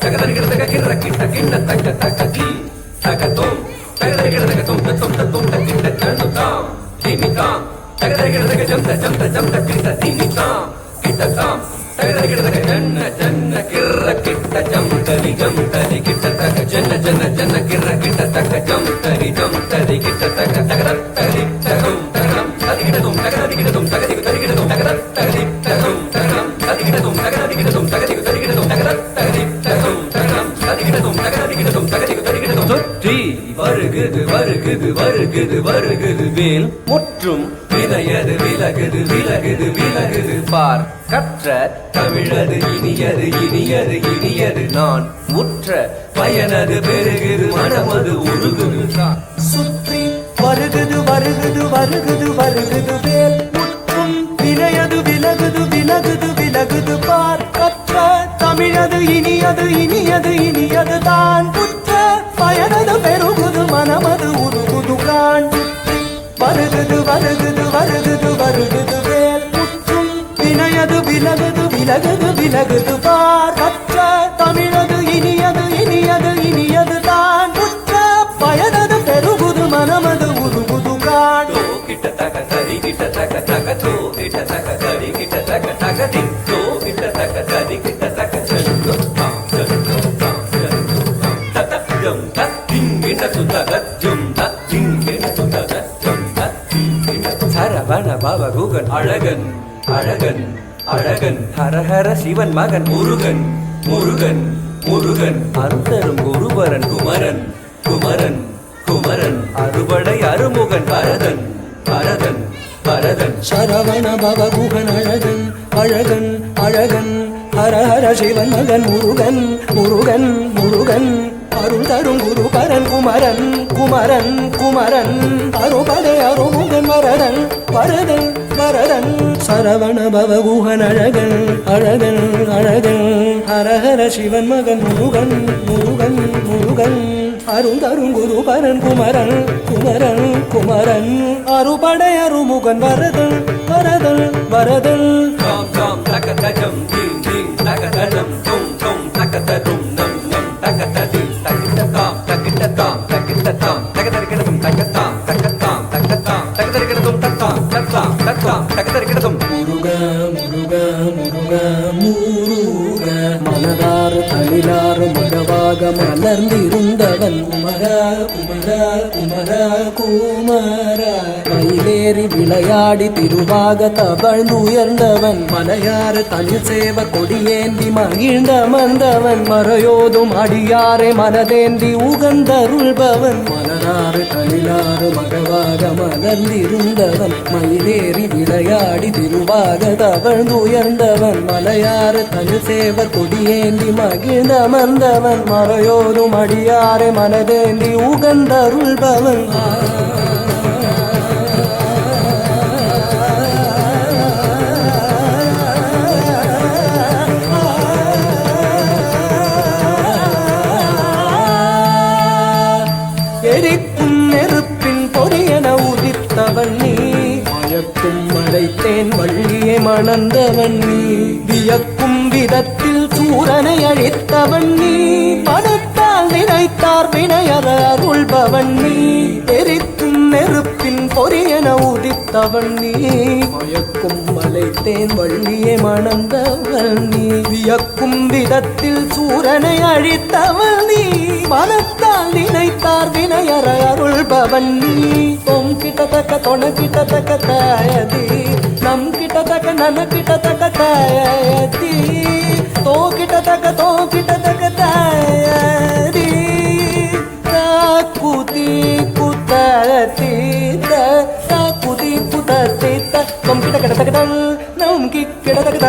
தகதரிக்கிறதுக்கு கிட்ட கிட்ட கிட்ட தக்க தக்க கீ தகதோம் தகதரிக்கிறதுக்கு தொந்த தொந்த தொந்த கிட்ட ஜந்துதாம் திமிதாம் தகதரிக்கிறதுக்கு ஜந்த ஜந்த ஜந்த கிட்ட திமிதாம் கிட்டதாம் தகதரிக்கிறதுக்கு ஜன்ன ஜன்ன கிர்ர கிட்ட ஜம்தரி ஜம்தரி கிட்ட தக்க ஜன்ன ஜன்ன ஜன்ன கிர்ர கிட்ட தக்க ஜம்தரி ஜம்தரி கிட்ட தக்க தகதர் தகதி தகம் தகம் ததிகிடதும் தகதரிகிடதும் தகதிகு தரிகிடதும் தகதர் தகதி தகம் தகம் ததிகிடதும் தகதரிகிடதும் தகதிகு தரிகிடதும் தகதர் தகதி தகம் தகம் ததிகிடதும் தகதரிகிடதும் தகதிகு தரிகிடதும் சுற்றி வருகுது வருகுது வருகுது வருகுது வேல் முற்றும் விலையது விலகுது விலகுது விலகுது பார் கற்ற தமிழது இனியது இனியது இனியது நான் முற்ற பயனது பெருகுது மனமது உருகுது சுற்றி வருகுது வருகுது வருகுது வருகுது வேல் முற்றும் விலையது விலகுது விலகுது விலகுது பார் கற்ற தமிழது இனியது இனியது இனியது தான் முற்ற பயனது பெருகுது மனமது உருகுது கான் வருகுது வருகுது வருகுது வருகுது வேல் முற்றும் வினையது விலகுது விலகுது விலகுது பார் கற்ற தமிழது இனியது இனியது இனியது தான் முற்ற பயனது பெருகுது மனமது உருகுது கான் கிட்ட தக தரி கிட்ட தக தக தோ கிட்ட தக தரி கிட்ட தக தக தின் தோ கிட்ட தக தரி கிட்ட தக ஜந்து தாம் ஜந்து தாம் ஜந்து தாம் ததம் தத்தின் கிட்ட சுதக ஜம் தத்தின் கிட்ட சுதக ஜம் தத்தின் கிட்ட சரவண பவ குகன் அழகன் அழகன் அழகன் ஹரஹர சிவன் மகன் முருகன் முருகன் முருகன் அருந்தரும் குருபரன் குமரன் குமரன் குமரன் அறுபடை அருமுகன் பரதன் பரதன் பரதன் சரவண பவகுகன் அழகன் அழகன் அழகன் ஹரஹர சிவன் மகன் முருகன் முருகன் முருகன் அருள் தரும் குருபரன் குமரன் குமரன் குமரன் அறுபடை அருமுகன் வரதன் வரதன் வரதன் சரவண பவகுகன் அழகன் அழகன் அழகன் ஹரஹர சிவன் மகன் முருகன் முருகன் முருகன் அருந்தரும் குருபரன் குமரன் குமரன் குமரன் அறுபடை அருமுகன் வரதன் வரதன் வரதன் தாம் தாம் தகதஜம் தீம் தீம் தகதஜம் தொம் தொம் தகததும் நம் நம் தகததில் தகிட்டதாம் தகிட்டதாம் தகிட்டதாம் தகதரிகிடதும் தகதாம் தகதாம் தகதாம் தகதரிகிடதும் தத்தாம் தத்தாம் தத்தாம் தகதரிகிடதும் முருகா முருகா முருகா முருக மனதாறு தளிராறு மகவாக மலர்ந்திருந்தவன் குமரா குமரா குமரா குமரா மயிலேறி விளையாடி திருவாக தவழ்ந்துயர்ந்தவன் மலையாறு தனில் சேவ கொடியேந்தி மகிழ்ந்த மந்தவன் மறையோதும் அடியாரை மனதேந்தி உகந்தருள்பவன் மலராறு தளிராறு மகவாக மலர்ந்திருந்தவன் மயிலேறி விளையாடி திருவாக தவழ்ந்துயர்ந்தவன் மலையாறு தனில் சேவ கொடியேந்தி மகிழ்ந்த மந்தவன் மறையோதும் அடியாரை மனதேந்தி உகந்தருள்பவன் எரிக்கும் நெருப்பின் பொறியென உதித்தவன் நீ மயக்கும் மலைத்தேன் வள்ளியை மணந்தவன் நீ வியக்கும் விதத்தில் சூரனை அழித்தவன் நீ பணத்தால் நினைத்தார் வினையற அருள்பவன் நீ எரிக்கும் நெருப்பின் பொறியென உதித்தவன் நீ மயக்கும் மலைத்தேன் வள்ளியை மணந்தவன் நீ வியக்கும் விதத்தில் சூரனை அழித்தவன் நீ மனத்தால் நினைத்தார் வினையற அருள்பவன் நீ தொம் கிட்டத்தக்க தொண கிட்டத்தக்க தாயதி நம் கிட்டத்தக்க நன கிட்டத்தக்க தாயதி தோ கிட்டத்தக்க தாயதி தாக்குதி குத்தத்தி தாக்குதி குத்தத்தி தொம் கிட்டத்தக்க நம் கிட்டத்தக்க